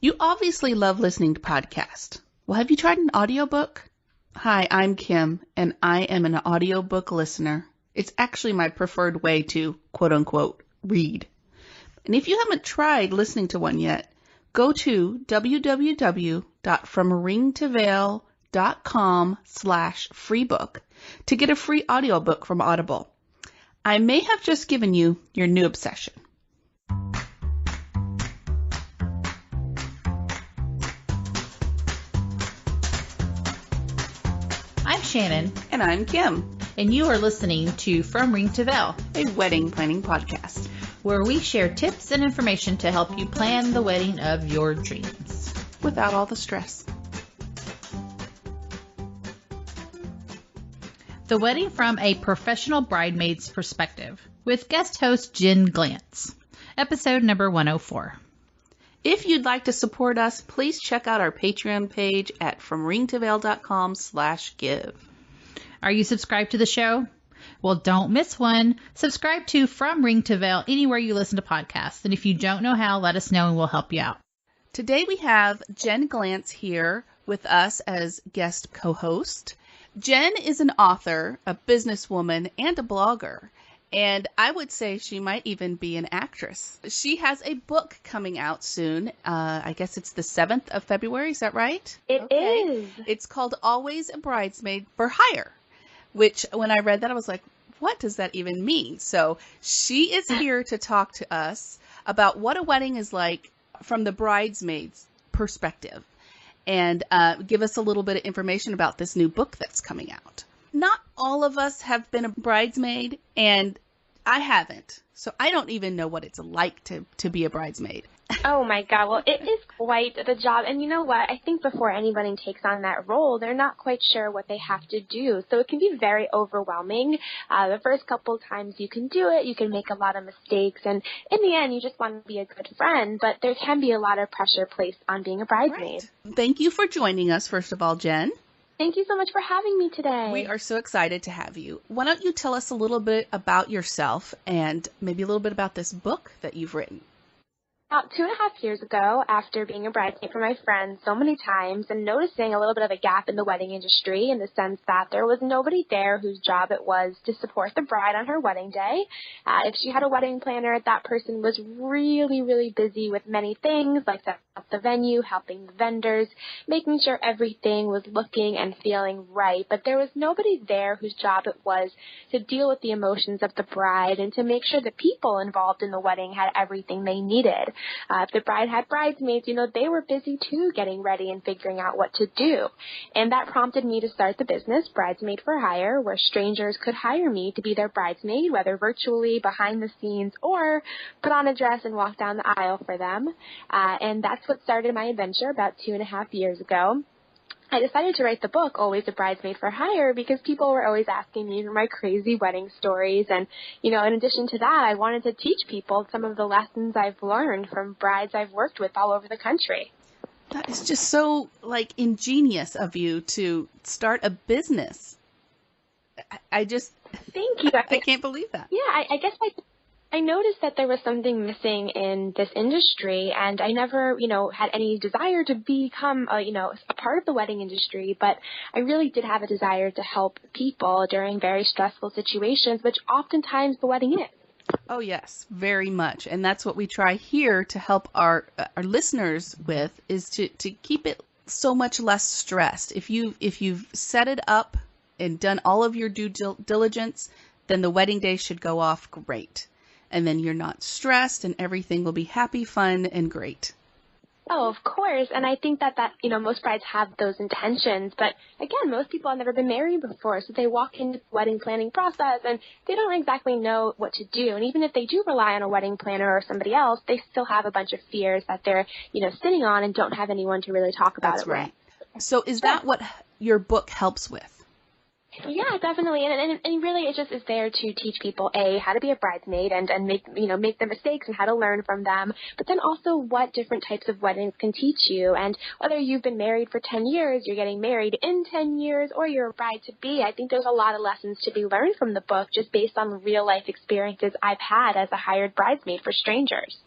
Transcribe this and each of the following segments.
You obviously love listening to podcasts. Well, have you tried an audiobook? Hi, I'm Kim, and I am an audiobook listener. It's actually my preferred way to, quote unquote, read. And if you haven't tried listening to one yet, go to www.fromringtoveil.com/freebook to get a free audiobook from Audible. I may have just given you your new obsession. I'm Shannon. And I'm Kim. And you are listening to From Ring to Veil, a wedding planning podcast, where we share tips and information to help you plan the wedding of your dreams. Without all the stress. The wedding from a professional bridesmaid's perspective, with guest host Jen Glantz. Episode number 104. If you'd like to support us, please check out our Patreon page at fromringtoveil.com/give. Are you subscribed to the show? Well, don't miss one. Subscribe to From Ring to Veil anywhere you listen to podcasts. And if you don't know how, let us know and we'll help you out. Today we have Jen Glantz here with us as guest co-host. Jen is an author, a businesswoman, and a blogger. And I would say she might even be an actress. She has a book coming out soon. I guess it's the 7th of February. Is that right? It is. It's called Always a Bridesmaid for Hire, which when I read that, I was like, what does that even mean? So she is here to talk to us about what a wedding is like from the bridesmaid's perspective and give us a little bit of information about this new book that's coming out. Not all of us have been a bridesmaid, and I haven't. So I don't even know what it's like to be a bridesmaid. Oh my God. Well, it is quite the job. And you know what? I think before anybody takes on that role, they're not quite sure what they have to do. So it can be very overwhelming. The first couple of times you can do it, you can make a lot of mistakes. And in the end, you just want to be a good friend. But there can be a lot of pressure placed on being a bridesmaid. Right. Thank you for joining us, first of all, Jen. Thank you so much for having me today. We are so excited to have you. Why don't you tell us a little bit about yourself and maybe a little bit about this book that you've written? About 2.5 years ago, after being a bridesmaid for my friends so many times and noticing a little bit of a gap in the wedding industry in the sense that there was nobody there whose job it was to support the bride on her wedding day. If she had a wedding planner, that person was really, really busy with many things like setting up the venue, helping the vendors, making sure everything was looking and feeling right. But there was nobody there whose job it was to deal with the emotions of the bride and to make sure the people involved in the wedding had everything they needed. If the bride had bridesmaids, they were busy too getting ready and figuring out what to do. And that prompted me to start the business, Bridesmaid for Hire, where strangers could hire me to be their bridesmaid, whether virtually, behind the scenes, or put on a dress and walk down the aisle for them. And that's what started my adventure about 2.5 years ago. I decided to write the book, Always a Bridesmaid for Hire, because people were always asking me for my crazy wedding stories. And, in addition to that, I wanted to teach people some of the lessons I've learned from brides I've worked with all over the country. That is just so, ingenious of you to start a business. I just... Thank you. I can't believe that. Yeah, I guess I noticed that there was something missing in this industry, and I never, had any desire to become, a part of the wedding industry, but I really did have a desire to help people during very stressful situations, which oftentimes the wedding is. Oh, yes, very much. And that's what we try here to help our listeners with, is to keep it so much less stressed. If you've set it up and done all of your due diligence, then the wedding day should go off great. And then you're not stressed and everything will be happy, fun, and great. Oh, of course. And I think that most brides have those intentions. But again, most people have never been married before. So they walk into the wedding planning process and they don't exactly know what to do. And even if they do rely on a wedding planner or somebody else, they still have a bunch of fears that they're, sitting on and don't have anyone to really talk about it right. with. So is that what your book helps with? Yeah, definitely. And really it just is there to teach people, how to be a bridesmaid and make the mistakes and how to learn from them, but then also what different types of weddings can teach you. And whether you've been married for 10 years, you're getting married in 10 years, or you're a bride-to-be, I think there's a lot of lessons to be learned from the book just based on real-life experiences I've had as a hired bridesmaid for strangers.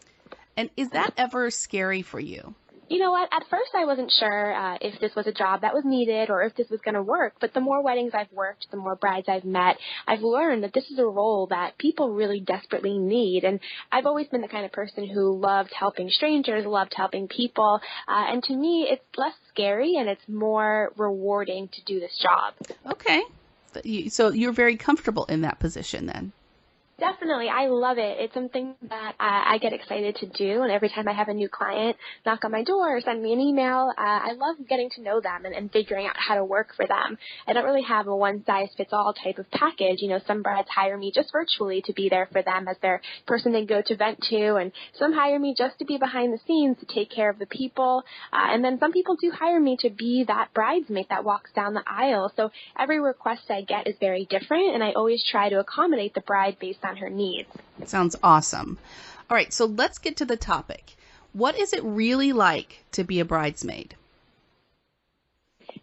And is that ever scary for you? You know what? At first, I wasn't sure if this was a job that was needed or if this was going to work. But the more weddings I've worked, the more brides I've met, I've learned that this is a role that people really desperately need. And I've always been the kind of person who loved helping strangers, loved helping people. And to me, it's less scary and it's more rewarding to do this job. Okay. So you're very comfortable in that position then. Definitely. I love it. It's something that I get excited to do. And every time I have a new client knock on my door or send me an email, I love getting to know them and figuring out how to work for them. I don't really have a one-size-fits-all type of package. You know, some brides hire me just virtually to be there for them as their person they go to vent to. And some hire me just to be behind the scenes to take care of the people. And then some people do hire me to be that bridesmaid that walks down the aisle. So every request I get is very different. And I always try to accommodate the bride based on her needs. Sounds awesome. All right, so let's get to the topic. What is it really like to be a bridesmaid?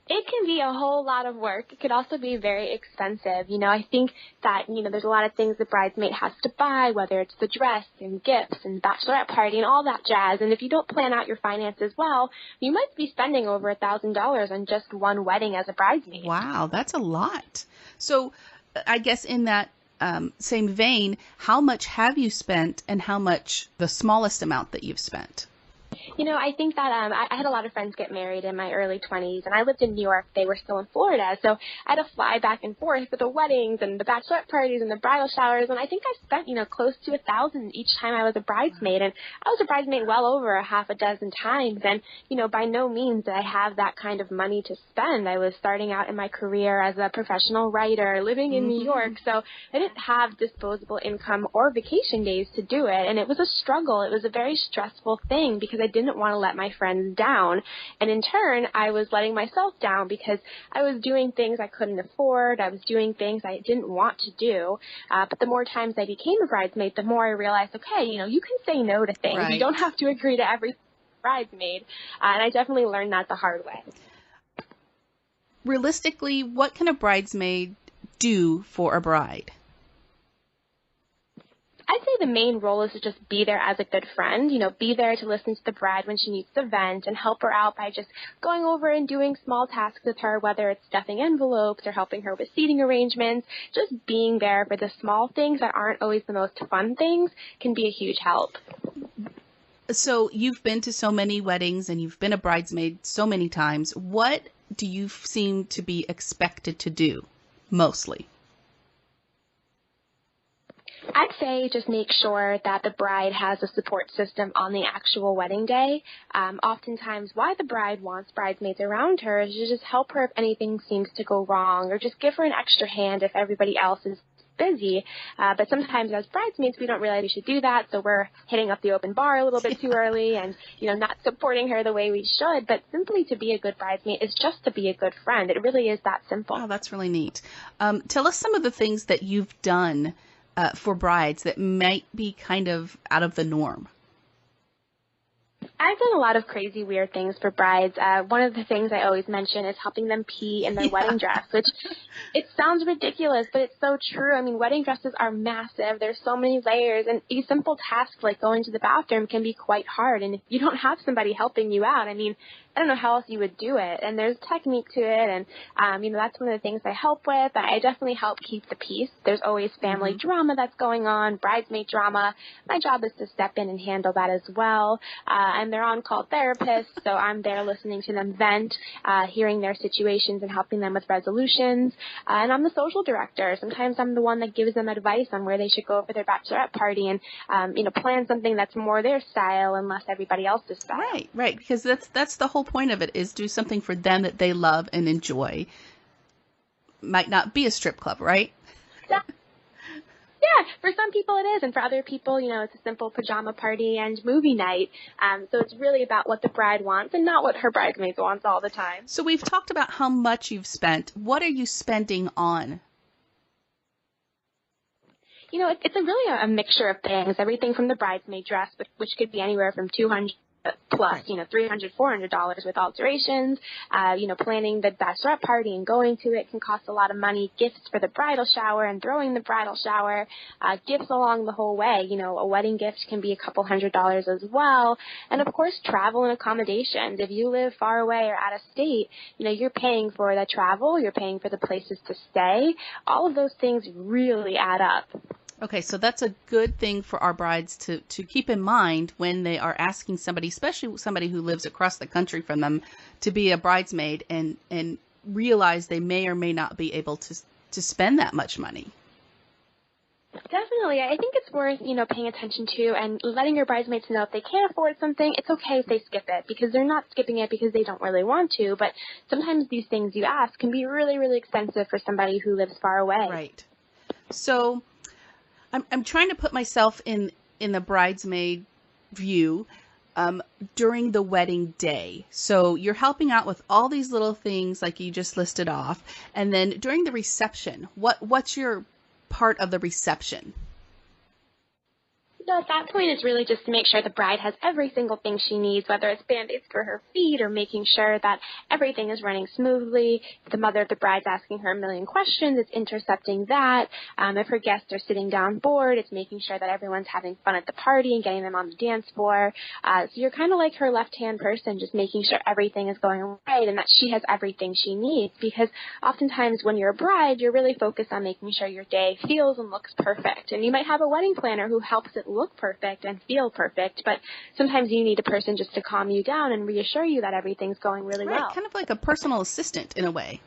It can be a whole lot of work. It could also be very expensive. You know, I think that, there's a lot of things the bridesmaid has to buy, whether it's the dress and gifts and bachelorette party and all that jazz. And if you don't plan out your finances well, you might be spending over $1,000 on just one wedding as a bridesmaid. Wow, that's a lot. So I guess in that same vein, how much have you spent and how much the smallest amount that you've spent? You know, I think that I had a lot of friends get married in my early 20s, and I lived in New York. They were still in Florida, so I had to fly back and forth for the weddings and the bachelorette parties and the bridal showers, and I think I spent, close to $1,000 each time I was a bridesmaid, and I was a bridesmaid well over a half a dozen times, and, by no means did I have that kind of money to spend. I was starting out in my career as a professional writer, living in New York, so I didn't have disposable income or vacation days to do it, and it was a struggle. It was a very stressful thing because I didn't want to let my friends down. And in turn, I was letting myself down because I was doing things I couldn't afford. I was doing things I didn't want to do. But the more times I became a bridesmaid, the more I realized, okay, you can say no to things. Right. You don't have to agree to every bridesmaid. And I definitely learned that the hard way. Realistically, what can a bridesmaid do for a bride? I'd say the main role is to just be there as a good friend, be there to listen to the bride when she needs to vent and help her out by just going over and doing small tasks with her, whether it's stuffing envelopes or helping her with seating arrangements. Just being there for the small things that aren't always the most fun things can be a huge help. So you've been to so many weddings and you've been a bridesmaid so many times. What do you seem to be expected to do mostly? I'd say just make sure that the bride has a support system on the actual wedding day. Oftentimes, why the bride wants bridesmaids around her is to just help her if anything seems to go wrong, or just give her an extra hand if everybody else is busy. But sometimes as bridesmaids, we don't realize we should do that, so we're hitting up the open bar a little bit too early and, not supporting her the way we should. But simply to be a good bridesmaid is just to be a good friend. It really is that simple. Oh, that's really neat. Tell us some of the things that you've done for brides that might be kind of out of the norm. I've done a lot of crazy, weird things for brides. One of the things I always mention is helping them pee in their wedding dress, which it sounds ridiculous, but it's so true. I mean, wedding dresses are massive. There's so many layers, and a simple task like going to the bathroom can be quite hard. And if you don't have somebody helping you out, I don't know how else you would do it. And there's technique to it. And, that's one of the things I help with. I definitely help keep the peace. There's always family drama that's going on, bridesmaid drama. My job is to step in and handle that as well. And they're on-call therapists, so I'm there listening to them vent, hearing their situations and helping them with resolutions. And I'm the social director. Sometimes I'm the one that gives them advice on where they should go for their bachelorette party and, plan something that's more their style and less everybody else's style. Right. Because that's the whole point of it, is do something for them that they love and enjoy. Might not be a strip club, right? Yeah, for some people it is, and for other people, it's a simple pajama party and movie night. So it's really about what the bride wants and not what her bridesmaids wants all the time. So we've talked about how much you've spent. What are you spending on? It's really a mixture of things, everything from the bridesmaid dress, which could be anywhere from $200 plus, $300, $400 with alterations. Planning the bachelorette party and going to it can cost a lot of money. Gifts for the bridal shower and throwing the bridal shower, gifts along the whole way. A wedding gift can be a couple $100s as well. And of course, travel and accommodations. If you live far away or out of state, you're paying for the travel, you're paying for the places to stay. All of those things really add up. Okay, so that's a good thing for our brides to keep in mind when they are asking somebody, especially somebody who lives across the country from them, to be a bridesmaid and realize they may or may not be able to spend that much money. Definitely. I think it's worth, paying attention to and letting your bridesmaids know if they can't afford something, it's okay if they skip it, because they're not skipping it because they don't really want to. But sometimes these things you ask can be really, really expensive for somebody who lives far away. Right. So I'm trying to put myself in the bridesmaid view during the wedding day. So you're helping out with all these little things like you just listed off. And then during the reception, what's your part of the reception? So at that point, it's really just to make sure the bride has every single thing she needs, whether it's Band-Aids for her feet or making sure that everything is running smoothly. If the mother of the bride's asking her a million questions, it's intercepting that. If her guests are sitting down bored, it's making sure that everyone's having fun at the party and getting them on the dance floor. So you're kind of like her left-hand person, just making sure everything is going right and that she has everything she needs. Because oftentimes when you're a bride, you're really focused on making sure your day feels and looks perfect. And you might have a wedding planner who helps it look perfect and feel perfect, but sometimes you need a person just to calm you down and reassure you that everything's going really well. Kind of like a personal assistant in a way.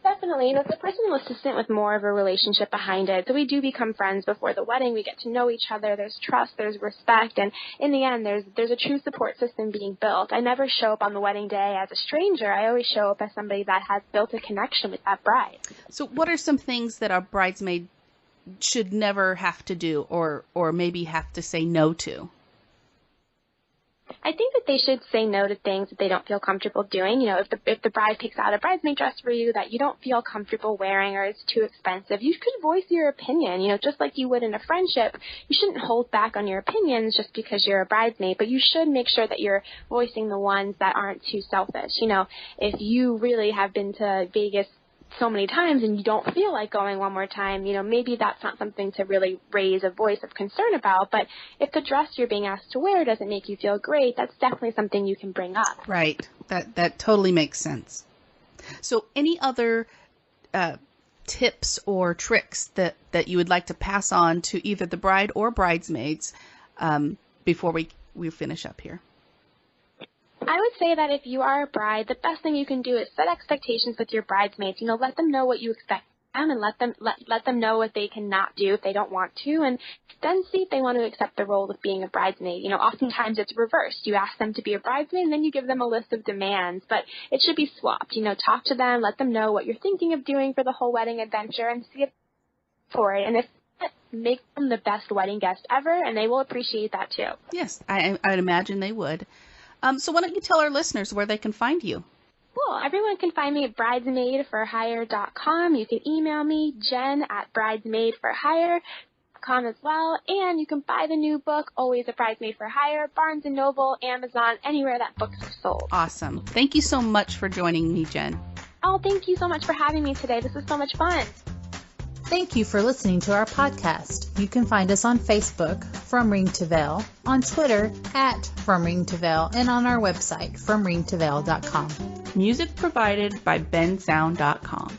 Definitely. It's a personal assistant with more of a relationship behind it. So we do become friends before the wedding. We get to know each other. There's trust. There's respect. And in the end, there's a true support system being built. I never show up on the wedding day as a stranger. I always show up as somebody that has built a connection with that bride. So what are some things that a bridesmaid should never have to do or maybe have to say no to? I think that they should say no to things that they don't feel comfortable doing. If the bride picks out a bridesmaid dress for you that you don't feel comfortable wearing or it's too expensive, you could voice your opinion. Just like you would in a friendship, you shouldn't hold back on your opinions just because you're a bridesmaid, but you should make sure that you're voicing the ones that aren't too selfish. If you really have been to Vegas so many times and you don't feel like going one more time, maybe that's not something to really raise a voice of concern about. But if the dress you're being asked to wear doesn't make you feel great, that's definitely something you can bring up. Right. That totally makes sense. So any other tips or tricks that you would like to pass on to either the bride or bridesmaids before we finish up here? I would say that if you are a bride, the best thing you can do is set expectations with your bridesmaids. Let them know what you expect them and let them know what they cannot do if they don't want to, and then see if they want to accept the role of being a bridesmaid. Oftentimes it's reversed. You ask them to be a bridesmaid and then you give them a list of demands, but it should be swapped. Talk to them, let them know what you're thinking of doing for the whole wedding adventure and see if for it. And if make them the best wedding guest ever, and they will appreciate that too. Yes, I would imagine they would. So why don't you tell our listeners where they can find you? Cool. Everyone can find me at bridesmaidforhire.com. You can email me, jen@bridesmaidforhire.com as well. And you can buy the new book, Always a Bridesmaid for Hire, Barnes & Noble, Amazon, anywhere that books are sold. Awesome. Thank you so much for joining me, Jen. Oh, thank you so much for having me today. This was so much fun. Thank you for listening to our podcast. You can find us on Facebook, From Ring to Veil, on Twitter, @FromRingToVeil, and on our website, FromRingToVeil.com. Music provided by bensound.com.